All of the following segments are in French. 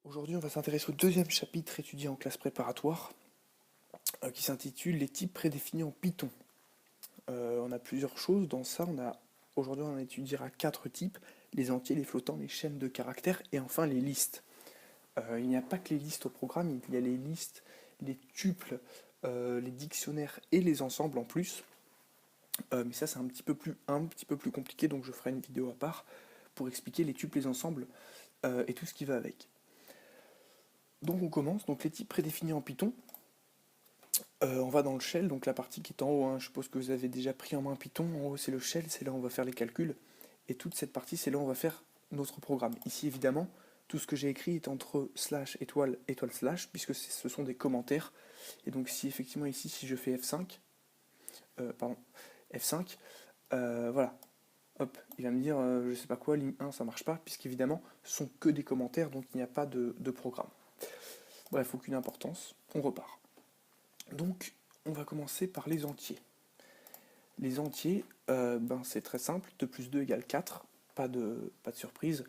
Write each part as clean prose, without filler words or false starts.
Aujourd'hui, on va s'intéresser au deuxième chapitre étudié en classe préparatoire, qui s'intitule Les types prédéfinis en Python. On a plusieurs choses dans ça. Aujourd'hui, on étudiera 4 types, les entiers, les flottants, les chaînes de caractères et enfin les listes. Il n'y a pas que les listes au programme, il y a les listes, les tuples, les dictionnaires et les ensembles en plus. Mais ça, c'est un petit peu plus compliqué, donc je ferai une vidéo à part pour expliquer les tuples, les ensembles et tout ce qui va avec. Donc on commence, donc les types prédéfinis en Python. On va dans le shell, donc la partie qui est en haut, hein. Je suppose que vous avez déjà pris en main Python. En haut c'est le shell, c'est là où on va faire les calculs. Et toute cette partie, c'est là où on va faire notre programme. Ici évidemment, tout ce que j'ai écrit est entre slash, étoile, étoile, slash, puisque ce sont des commentaires. Et donc si effectivement ici, si je fais F5, F5, voilà, hop, il va me dire, je sais pas quoi, ligne 1, ça marche pas, puisqu'évidemment, ce sont que des commentaires, donc il n'y a pas de programme. Bref, aucune importance, on repart. Donc, on va commencer par les entiers. Les entiers, c'est très simple, 2 plus 2 égale 4, pas de surprise.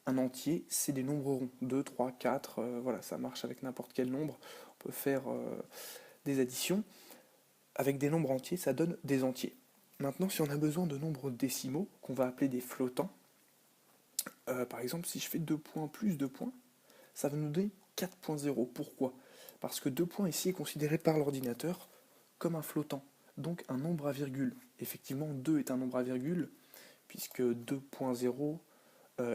Un entier, c'est des nombres ronds, 2, 3, 4, voilà, ça marche avec n'importe quel nombre. On peut faire des additions. Avec des nombres entiers, ça donne des entiers. Maintenant, si on a besoin de nombres décimaux, qu'on va appeler des flottants, par exemple, si je fais 2 points plus 2 points, ça va nous donner 4.0. Pourquoi? Parce que 2 points ici est considéré par l'ordinateur comme un flottant, donc un nombre à virgule. Effectivement, 2 est un nombre à virgule, puisque 2.0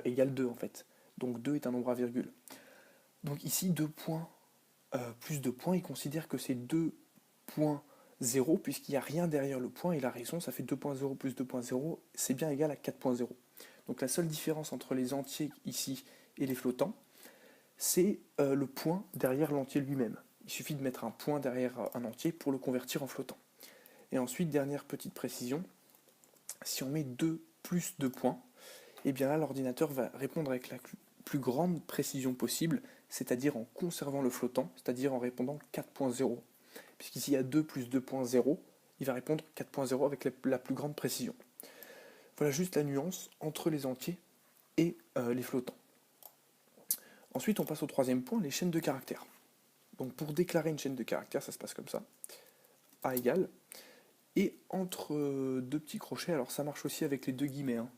égale 2 en fait. Donc 2 est un nombre à virgule. Donc ici, 2 points plus 2 points, il considère que c'est 2.0, puisqu'il n'y a rien derrière le point, et la raison, ça fait 2.0 plus 2.0, c'est bien égal à 4.0. Donc la seule différence entre les entiers ici et les flottants, c'est le point derrière l'entier lui-même. Il suffit de mettre un point derrière un entier pour le convertir en flottant. Et ensuite, dernière petite précision, si on met 2 plus 2 points, et bien là l'ordinateur va répondre avec la plus grande précision possible, c'est-à-dire en conservant le flottant, c'est-à-dire en répondant 4.0. Puisqu'ici il y a 2 plus 2.0, il va répondre 4.0 avec la plus grande précision. Voilà juste la nuance entre les entiers et les flottants. Ensuite, on passe au troisième point, les chaînes de caractères. Donc pour déclarer une chaîne de caractères, ça se passe comme ça. A égale. Et entre deux petits crochets, alors ça marche aussi avec les deux guillemets, hein.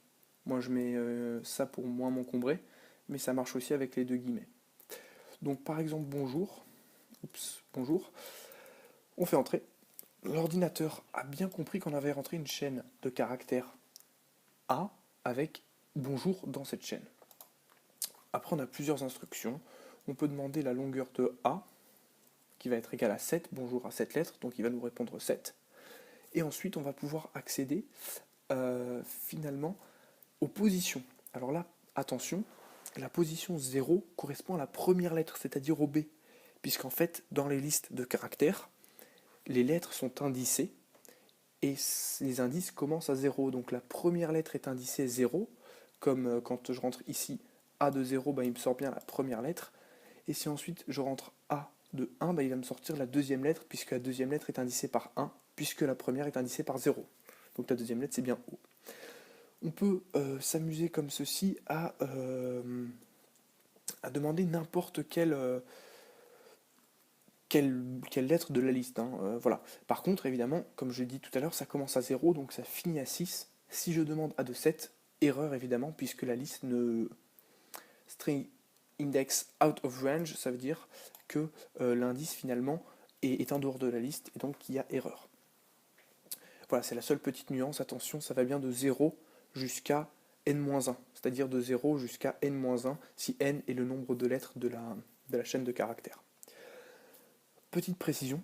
Moi je mets ça pour moins m'encombrer, mais ça marche aussi avec les deux guillemets. Donc par exemple bonjour, bonjour, on fait entrer. L'ordinateur a bien compris qu'on avait rentré une chaîne de caractères A avec bonjour dans cette chaîne. Après on a plusieurs instructions. On peut demander la longueur de A, qui va être égale à 7, bonjour à 7 lettres, donc il va nous répondre 7. Et ensuite on va pouvoir accéder finalement aux positions. Alors là, attention, la position 0 correspond à la première lettre, c'est-à-dire au B, puisqu'en fait, dans les listes de caractères, les lettres sont indicées, et les indices commencent à 0. Donc la première lettre est indicée 0, comme quand je rentre ici A de 0, il me sort bien la première lettre, et si ensuite je rentre A de 1, il va me sortir la deuxième lettre, puisque la deuxième lettre est indicée par 1, puisque la première est indicée par 0. Donc la deuxième lettre, c'est bien O. On peut s'amuser comme ceci à demander n'importe quelle lettre de la liste, hein, voilà. Par contre, évidemment, comme je l'ai dit tout à l'heure, ça commence à 0, donc ça finit à 6. Si je demande A de 7, erreur évidemment, puisque la liste ne... String index out of range, ça veut dire que l'indice finalement est en dehors de la liste, et donc il y a erreur. Voilà, c'est la seule petite nuance, attention, ça va bien de 0 jusqu'à n-1, c'est-à-dire de 0 jusqu'à n-1, si n est le nombre de lettres de la chaîne de caractères. Petite précision,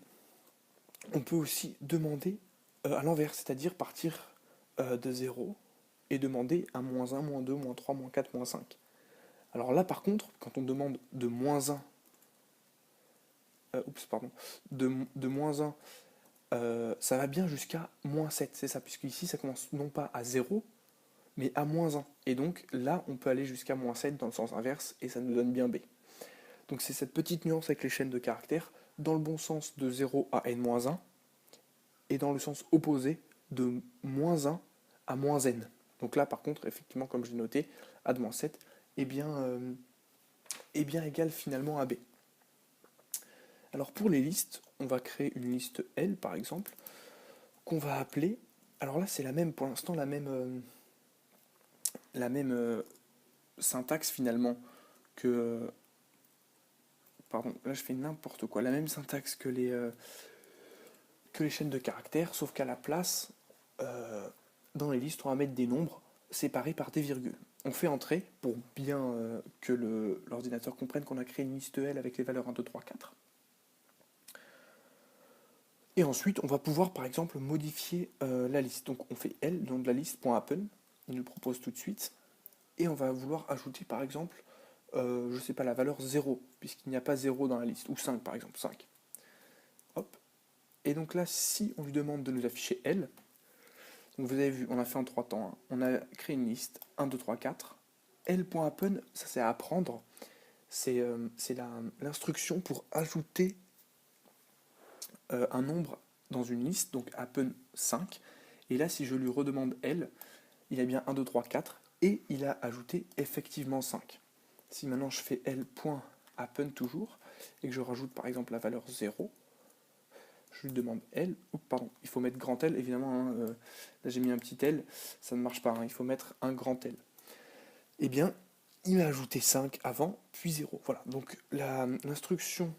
on peut aussi demander à l'envers, c'est-à-dire partir de 0 et demander à -1, -2, -3, -4, -5. Alors là, par contre, quand on demande de -1, de -1, ça va bien jusqu'à -7, c'est ça, puisque ici ça commence non pas à 0, mais à -1. Et donc là, on peut aller jusqu'à -7 dans le sens inverse, et ça nous donne bien B. Donc c'est cette petite nuance avec les chaînes de caractères, dans le bon sens de 0 à n-1, et dans le sens opposé de -1 à -n. Donc là, par contre, effectivement, comme j'ai noté, à -7, eh bien, est bien égal finalement à B. Alors pour les listes, on va créer une liste L par exemple, qu'on va appeler, alors là c'est la même, pour l'instant la même syntaxe finalement que, pardon, là je fais n'importe quoi, la même syntaxe que les chaînes de caractères, sauf qu'à la place, dans les listes, on va mettre des nombres séparés par des virgules. On fait entrer, pour bien que l'ordinateur comprenne qu'on a créé une liste L avec les valeurs 1, 2, 3, 4. Et ensuite, on va pouvoir, par exemple, modifier la liste. Donc on fait L, le nom de la liste, .happen, il nous le propose tout de suite. Et on va vouloir ajouter, par exemple, je sais pas, la valeur 0, puisqu'il n'y a pas 0 dans la liste, ou 5 par exemple, 5. Hop. Et donc là, si on lui demande de nous afficher L, donc vous avez vu, on a fait en 3 temps, hein. On a créé une liste, 1, 2, 3, 4. L.happen, ça c'est à apprendre, c'est l'instruction pour ajouter un nombre dans une liste, donc happen 5. Et là, si je lui redemande L, il a bien 1, 2, 3, 4, et il a ajouté effectivement 5. Si maintenant je fais L.happen toujours, et que je rajoute par exemple la valeur 0, je lui demande L, pardon, il faut mettre grand L, évidemment, hein, là j'ai mis un petit L, ça ne marche pas, hein, il faut mettre un grand L. Eh bien, il a ajouté 5 avant, puis 0. Voilà, donc l'instruction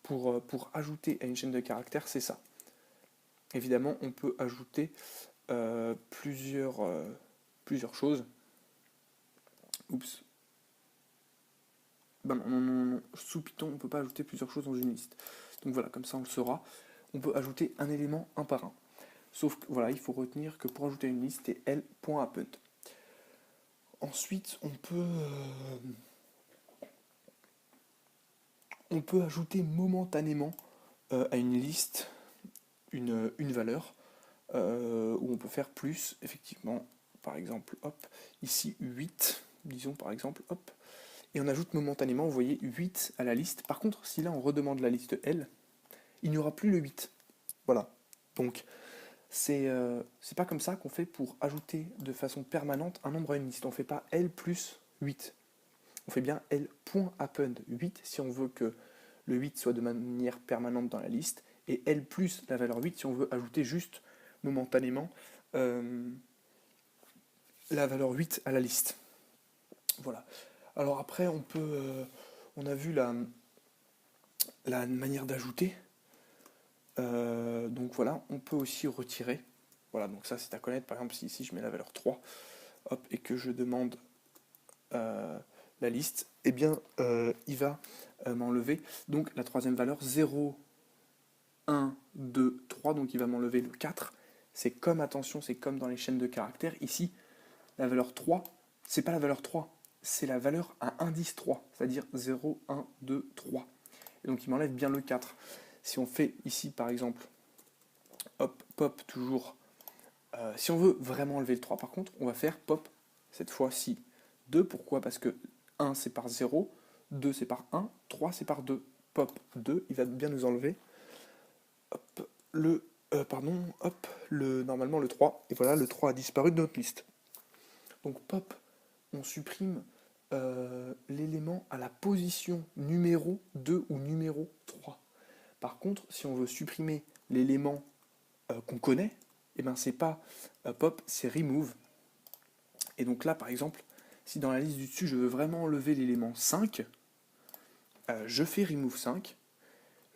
pour ajouter à une chaîne de caractères, c'est ça. Évidemment, on peut ajouter plusieurs choses. Oups. Ben non. Sous Python, on ne peut pas ajouter plusieurs choses dans une liste. Donc voilà, comme ça on le saura. On peut ajouter un élément un par un. Sauf que voilà, il faut retenir que pour ajouter une liste, c'est L.append. Ensuite, on peut ajouter momentanément à une liste une valeur, où on peut faire plus, effectivement, par exemple, hop, ici 8, disons par exemple, hop, et on ajoute momentanément, vous voyez, 8 à la liste. Par contre, si là on redemande la liste L, il n'y aura plus le 8. Voilà. Donc, c'est pas comme ça qu'on fait pour ajouter de façon permanente un nombre à une liste. On ne fait pas L plus 8. On fait bien L.append 8 si on veut que le 8 soit de manière permanente dans la liste, et L plus la valeur 8 si on veut ajouter juste momentanément la valeur 8 à la liste. Voilà. Alors après, on a vu la manière d'ajouter. Donc voilà, on peut aussi retirer. Voilà, donc ça c'est à connaître. Par exemple, si ici je mets la valeur 3, hop, et que je demande la liste, eh bien il va m'enlever donc la troisième valeur 0, 1, 2, 3, donc il va m'enlever le 4. C'est comme, attention, c'est comme dans les chaînes de caractères. Ici, la valeur 3, c'est pas la valeur 3, c'est la valeur à indice 3, c'est-à-dire 0, 1, 2, 3. Et donc il m'enlève bien le 4. Si on fait ici, par exemple, hop, pop, toujours, si on veut vraiment enlever le 3, par contre, on va faire pop, cette fois-ci, 2. Pourquoi? Parce que 1, c'est par 0, 2, c'est par 1, 3, c'est par 2. Pop, 2, il va bien nous enlever hop, normalement le 3. Et voilà, le 3 a disparu de notre liste. Donc pop, on supprime l'élément à la position numéro 2 ou numéro 3. Par contre, si on veut supprimer l'élément qu'on connaît, et ben c'est pas pop, c'est remove. Et donc là, par exemple, si dans la liste du dessus, je veux vraiment enlever l'élément 5, je fais remove 5,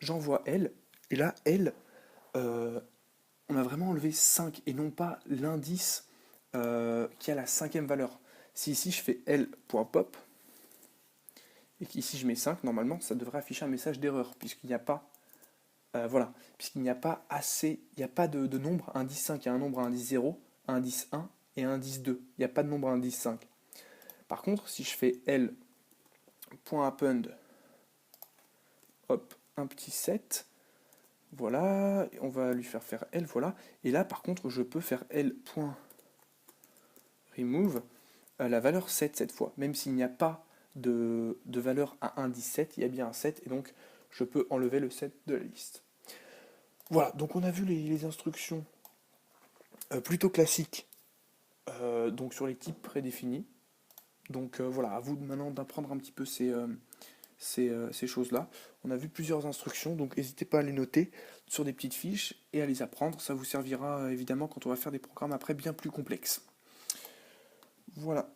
j'envoie L, et là, L, on a vraiment enlevé 5 et non pas l'indice qui a la cinquième valeur. Si ici je fais L.pop et qu'ici je mets 5, normalement ça devrait afficher un message d'erreur puisqu'il n'y a pas voilà, puisqu'il n'y a pas assez, il n'y a pas de nombre à indice 5, il y a un nombre à indice 0, à indice 1 et à indice 2. Il n'y a pas de nombre à indice 5. Par contre, si je fais L.append, hop, un petit 7, voilà, on va lui faire L, voilà. Et là, par contre, je peux faire L.remove la valeur 7 cette fois. Même s'il n'y a pas de valeur à indice 7, il y a bien un 7, et donc je peux enlever le 7 de la liste. Voilà, donc on a vu les instructions plutôt classiques donc sur les types prédéfinis. Donc voilà, à vous maintenant d'apprendre un petit peu ces ces choses-là. On a vu plusieurs instructions, donc n'hésitez pas à les noter sur des petites fiches et à les apprendre. Ça vous servira évidemment quand on va faire des programmes après bien plus complexes. Voilà.